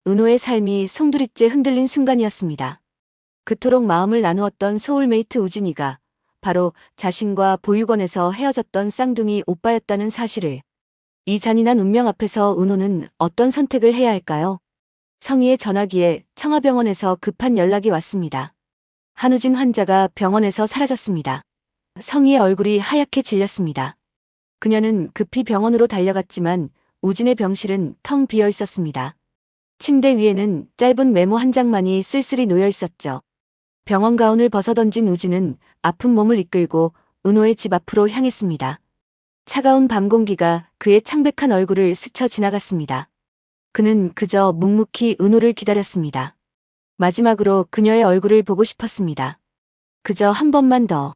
은호의 삶이 송두리째 흔들린 순간이었습니다. 그토록 마음을 나누었던 소울메이트 우진이가 바로 자신과 보육원에서 헤어졌던 쌍둥이 오빠였다는 사실을. 이 잔인한 운명 앞에서 은호는 어떤 선택을 해야 할까요? 성희의 전화기에 청아병원에서 급한 연락이 왔습니다. 한우진 환자가 병원에서 사라졌습니다. 성희의 얼굴이 하얗게 질렸습니다. 그녀는 급히 병원으로 달려갔지만 우진의 병실은 텅 비어 있었습니다. 침대 위에는 짧은 메모 한 장만이 쓸쓸히 놓여 있었죠. 병원 가운을 벗어던진 우진은 아픈 몸을 이끌고 은호의 집 앞으로 향했습니다. 차가운 밤 공기가 그의 창백한 얼굴을 스쳐 지나갔습니다. 그는 그저 묵묵히 은호를 기다렸습니다. 마지막으로 그녀의 얼굴을 보고 싶었습니다. 그저 한 번만 더.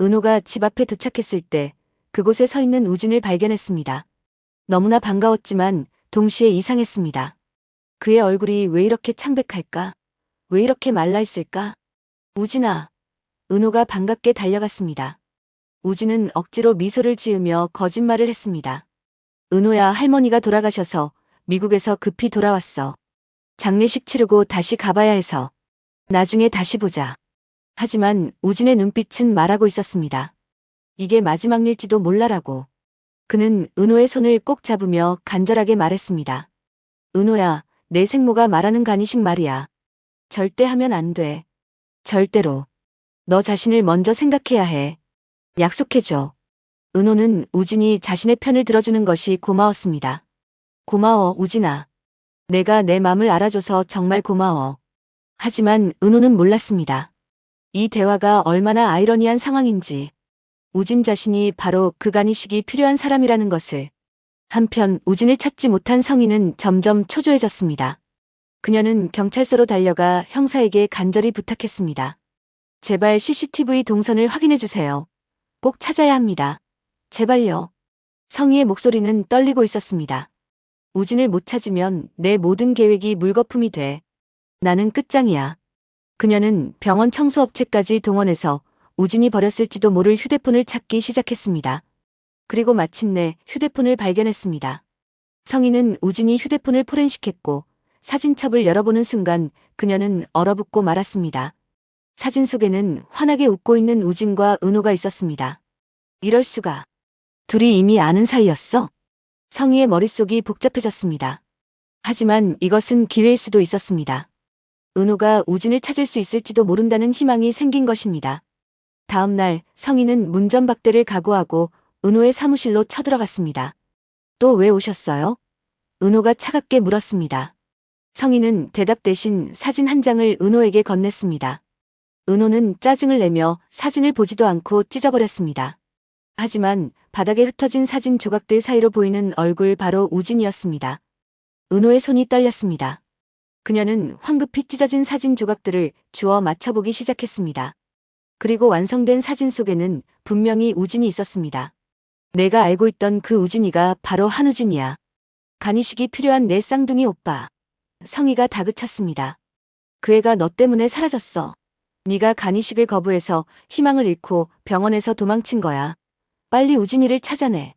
은호가 집 앞에 도착했을 때 그곳에 서 있는 우진을 발견했습니다. 너무나 반가웠지만 동시에 이상했습니다. 그의 얼굴이 왜 이렇게 창백할까? 왜 이렇게 말라 있을까? 우진아. 은호가 반갑게 달려갔습니다. 우진은 억지로 미소를 지으며 거짓말을 했습니다. 은호야, 할머니가 돌아가셔서 미국에서 급히 돌아왔어. 장례식 치르고 다시 가봐야 해서. 나중에 다시 보자. 하지만 우진의 눈빛은 말하고 있었습니다. 이게 마지막 일지도 몰라라고. 그는 은호의 손을 꼭 잡으며 간절하게 말했습니다. 은호야, 내 생모가 말하는 간이식 말이야. 절대 하면 안 돼. 절대로. 너 자신을 먼저 생각해야 해. 약속해줘. 은호는 우진이 자신의 편을 들어주는 것이 고마웠습니다. 고마워, 우진아. 내가 내 맘을 알아줘서 정말 고마워. 하지만 은호는 몰랐습니다. 이 대화가 얼마나 아이러니한 상황인지. 우진 자신이 바로 그 간이식이 필요한 사람이라는 것을. 한편 우진을 찾지 못한 성희는 점점 초조해졌습니다. 그녀는 경찰서로 달려가 형사에게 간절히 부탁했습니다. 제발 CCTV 동선을 확인해주세요. 꼭 찾아야 합니다. 제발요. 성희의 목소리는 떨리고 있었습니다. 우진을 못 찾으면 내 모든 계획이 물거품이 돼. 나는 끝장이야. 그녀는 병원 청소업체까지 동원해서 우진이 버렸을지도 모를 휴대폰을 찾기 시작했습니다. 그리고 마침내 휴대폰을 발견했습니다. 성희는 우진이 휴대폰을 포렌식했고 사진첩을 열어보는 순간 그녀는 얼어붙고 말았습니다. 사진 속에는 환하게 웃고 있는 우진과 은호가 있었습니다. 이럴 수가. 둘이 이미 아는 사이였어? 성희의 머릿속이 복잡해졌습니다. 하지만 이것은 기회일 수도 있었습니다. 은호가 우진을 찾을 수 있을지도 모른다는 희망이 생긴 것입니다. 다음 날 성희는 문전박대를 각오하고 은호의 사무실로 쳐들어갔습니다. 또 왜 오셨어요? 은호가 차갑게 물었습니다. 성희는 대답 대신 사진 한 장을 은호에게 건넸습니다. 은호는 짜증을 내며 사진을 보지도 않고 찢어버렸습니다. 하지만 바닥에 흩어진 사진 조각들 사이로 보이는 얼굴 바로 우진이었습니다. 은호의 손이 떨렸습니다. 그녀는 황급히 찢어진 사진 조각들을 주워 맞춰보기 시작했습니다. 그리고 완성된 사진 속에는 분명히 우진이 있었습니다. 내가 알고 있던 그 우진이가 바로 한우진이야. 간이식이 필요한 내 쌍둥이 오빠. 성희가 다그쳤습니다. 그 애가 너 때문에 사라졌어. 네가 간이식을 거부해서 희망을 잃고 병원에서 도망친 거야. 빨리 우진이를 찾아내.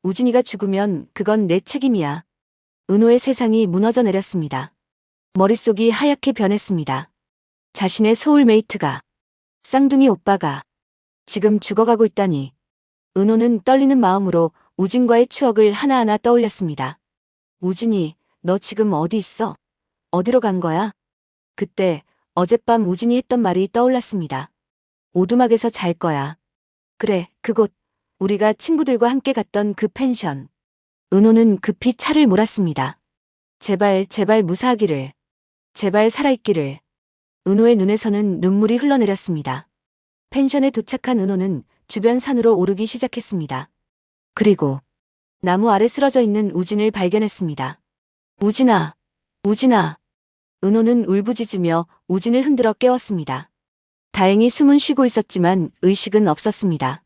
우진이가 죽으면 그건 내 책임이야. 은호의 세상이 무너져 내렸습니다. 머릿속이 하얗게 변했습니다. 자신의 소울메이트가, 쌍둥이 오빠가 지금 죽어가고 있다니. 은호는 떨리는 마음으로 우진과의 추억을 하나하나 떠올렸습니다. 우진이, 너 지금 어디 있어? 어디로 간 거야? 그때 어젯밤 우진이 했던 말이 떠올랐습니다. 오두막에서 잘 거야. 그래, 그곳. 우리가 친구들과 함께 갔던 그 펜션. 은호는 급히 차를 몰았습니다. 제발, 제발 무사하기를. 제발 살아있기를. 은호의 눈에서는 눈물이 흘러내렸습니다. 펜션에 도착한 은호는 주변 산으로 오르기 시작했습니다. 그리고 나무 아래 쓰러져 있는 우진을 발견했습니다. 우진아, 우진아. 은호는 울부짖으며 우진을 흔들어 깨웠습니다. 다행히 숨은 쉬고 있었지만 의식은 없었습니다.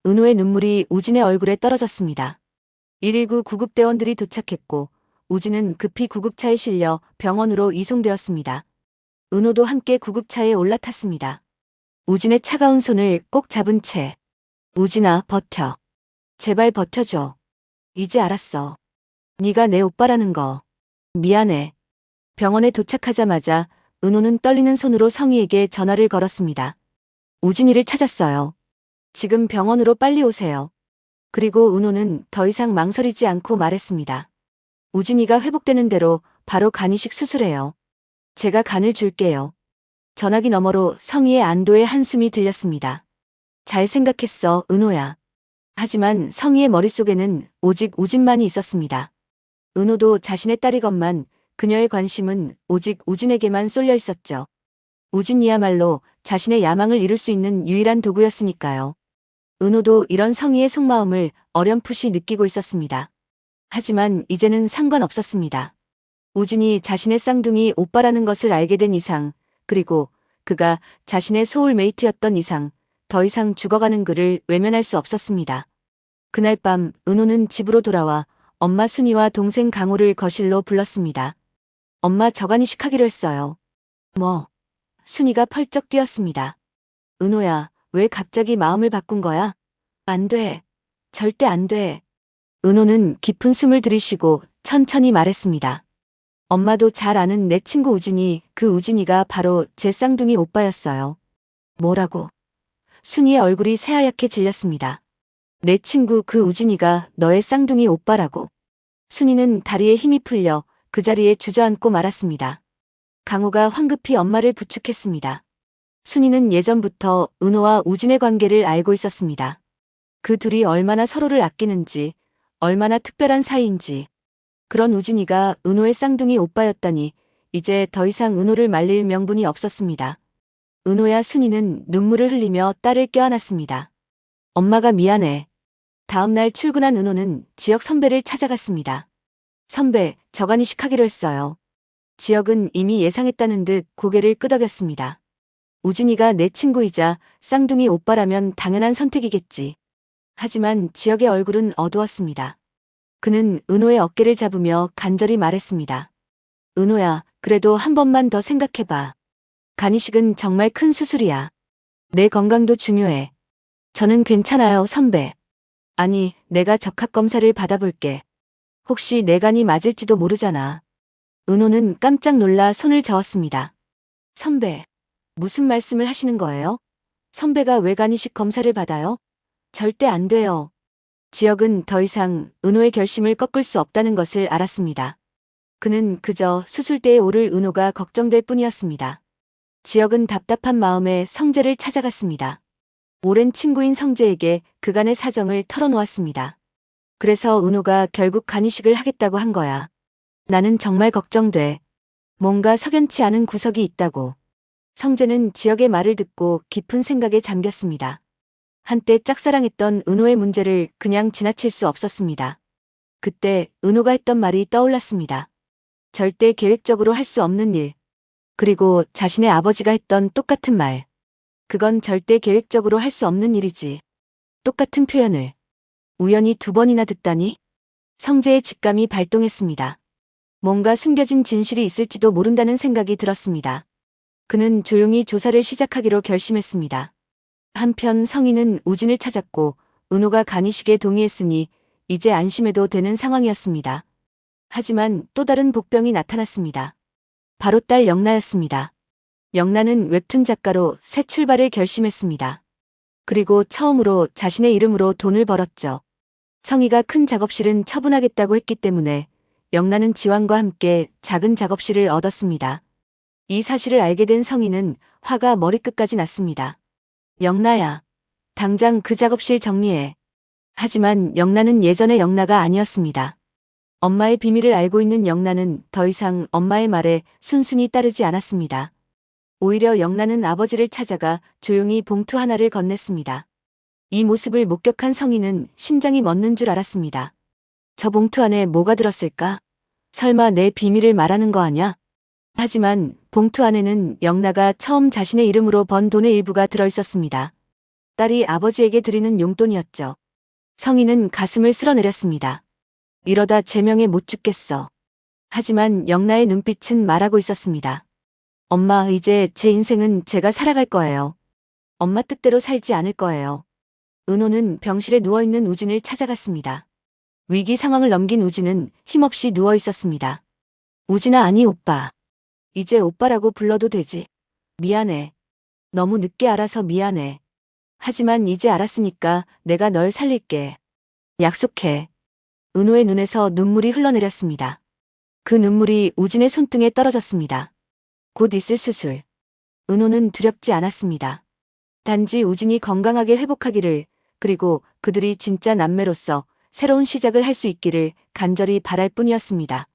은호의 눈물이 우진의 얼굴에 떨어졌습니다. 119 구급대원들이 도착했고 우진은 급히 구급차에 실려 병원으로 이송되었습니다. 은호도 함께 구급차에 올라탔습니다. 우진의 차가운 손을 꼭 잡은 채. 우진아, 버텨. 제발 버텨줘. 이제 알았어. 네가 내 오빠라는 거. 미안해. 병원에 도착하자마자 은호는 떨리는 손으로 성희에게 전화를 걸었습니다. 우진이를 찾았어요. 지금 병원으로 빨리 오세요. 그리고 은호는 더 이상 망설이지 않고 말했습니다. 우진이가 회복되는 대로 바로 간이식 수술해요. 제가 간을 줄게요. 전화기 너머로 성희의 안도의 한숨이 들렸습니다. 잘 생각했어, 은호야. 하지만 성희의 머릿속에는 오직 우진만이 있었습니다. 은호도 자신의 딸이건만 그녀의 관심은 오직 우진에게만 쏠려 있었죠. 우진이야말로 자신의 야망을 이룰 수 있는 유일한 도구였으니까요. 은호도 이런 성희의 속마음을 어렴풋이 느끼고 있었습니다. 하지만 이제는 상관없었습니다. 우진이 자신의 쌍둥이 오빠라는 것을 알게 된 이상, 그리고 그가 자신의 소울메이트였던 이상, 더 이상 죽어가는 그를 외면할 수 없었습니다. 그날 밤 은호는 집으로 돌아와 엄마 순이와 동생 강호를 거실로 불렀습니다. 엄마 저간이식 하기로 했어요. 뭐? 순이가 펄쩍 뛰었습니다. 은호야, 왜 갑자기 마음을 바꾼 거야? 안 돼. 절대 안 돼. 은호는 깊은 숨을 들이쉬고 천천히 말했습니다. 엄마도 잘 아는 내 친구 우진이, 그 우진이가 바로 제 쌍둥이 오빠였어요. 뭐라고? 순이의 얼굴이 새하얗게 질렸습니다. 내 친구 그 우진이가 너의 쌍둥이 오빠라고. 순이는 다리에 힘이 풀려 그 자리에 주저앉고 말았습니다. 강호가 황급히 엄마를 부축했습니다. 순이는 예전부터 은호와 우진의 관계를 알고 있었습니다. 그 둘이 얼마나 서로를 아끼는지, 얼마나 특별한 사이인지. 그런 우진이가 은호의 쌍둥이 오빠였다니 이제 더 이상 은호를 말릴 명분이 없었습니다. 은호야 순이는 눈물을 흘리며 딸을 껴안았습니다. 엄마가 미안해. 다음 날 출근한 은호는 지역 선배를 찾아갔습니다. 선배, 저간이식 하기로 했어요. 지역은 이미 예상했다는 듯 고개를 끄덕였습니다. 우진이가 내 친구이자 쌍둥이 오빠라면 당연한 선택이겠지. 하지만 지역의 얼굴은 어두웠습니다. 그는 은호의 어깨를 잡으며 간절히 말했습니다. 은호야, 그래도 한 번만 더 생각해봐. 간이식은 정말 큰 수술이야. 내 건강도 중요해. 저는 괜찮아요, 선배. 아니, 내가 적합검사를 받아볼게. 혹시 내 간이 맞을지도 모르잖아. 은호는 깜짝 놀라 손을 저었습니다. 선배, 무슨 말씀을 하시는 거예요? 선배가 왜 간이식 검사를 받아요? 절대 안 돼요. 지역은 더 이상 은호의 결심을 꺾을 수 없다는 것을 알았습니다. 그는 그저 수술대에 오를 은호가 걱정될 뿐이었습니다. 지역은 답답한 마음에 성재를 찾아갔습니다. 오랜 친구인 성재에게 그간의 사정을 털어놓았습니다. 그래서 은호가 결국 간이식을 하겠다고 한 거야. 나는 정말 걱정돼. 뭔가 석연치 않은 구석이 있다고. 성재는 지역의 말을 듣고 깊은 생각에 잠겼습니다. 한때 짝사랑했던 은호의 문제를 그냥 지나칠 수 없었습니다. 그때 은호가 했던 말이 떠올랐습니다. 절대 계획적으로 할 수 없는 일. 그리고 자신의 아버지가 했던 똑같은 말. 그건 절대 계획적으로 할 수 없는 일이지. 똑같은 표현을 우연히 2번이나 듣다니? 성재의 직감이 발동했습니다. 뭔가 숨겨진 진실이 있을지도 모른다는 생각이 들었습니다. 그는 조용히 조사를 시작하기로 결심했습니다. 한편 성희는 우진을 찾았고 은호가 간이식에 동의했으니 이제 안심해도 되는 상황이었습니다. 하지만 또 다른 복병이 나타났습니다. 바로 딸 영나였습니다. 영나는 웹툰 작가로 새 출발을 결심했습니다. 그리고 처음으로 자신의 이름으로 돈을 벌었죠. 성희가 큰 작업실은 처분하겠다고 했기 때문에 영나는 지wan과 함께 작은 작업실을 얻었습니다. 이 사실을 알게 된 성희는 화가 머리끝까지 났습니다. 영나야, 당장 그 작업실 정리해. 하지만 영나는 예전의 영나가 아니었습니다. 엄마의 비밀을 알고 있는 영나는 더 이상 엄마의 말에 순순히 따르지 않았습니다. 오히려 영나는 아버지를 찾아가 조용히 봉투 하나를 건넸습니다. 이 모습을 목격한 성희는 심장이 멎는 줄 알았습니다. 저 봉투 안에 뭐가 들었을까? 설마 내 비밀을 말하는 거 아냐? 하지만 봉투 안에는 영나가 처음 자신의 이름으로 번 돈의 일부가 들어있었습니다. 딸이 아버지에게 드리는 용돈이었죠. 성희는 가슴을 쓸어내렸습니다. 이러다 제명에 못 죽겠어. 하지만 영나의 눈빛은 말하고 있었습니다. 엄마, 이제 제 인생은 제가 살아갈 거예요. 엄마 뜻대로 살지 않을 거예요. 은호는 병실에 누워있는 우진을 찾아갔습니다. 위기 상황을 넘긴 우진은 힘없이 누워 있었습니다. 우진아, 아니 오빠. 이제 오빠라고 불러도 되지. 미안해. 너무 늦게 알아서 미안해. 하지만 이제 알았으니까 내가 널 살릴게. 약속해. 은호의 눈에서 눈물이 흘러내렸습니다. 그 눈물이 우진의 손등에 떨어졌습니다. 곧 있을 수술. 은호는 두렵지 않았습니다. 단지 우진이 건강하게 회복하기를, 그리고 그들이 진짜 남매로서 새로운 시작을 할 수 있기를 간절히 바랄 뿐이었습니다.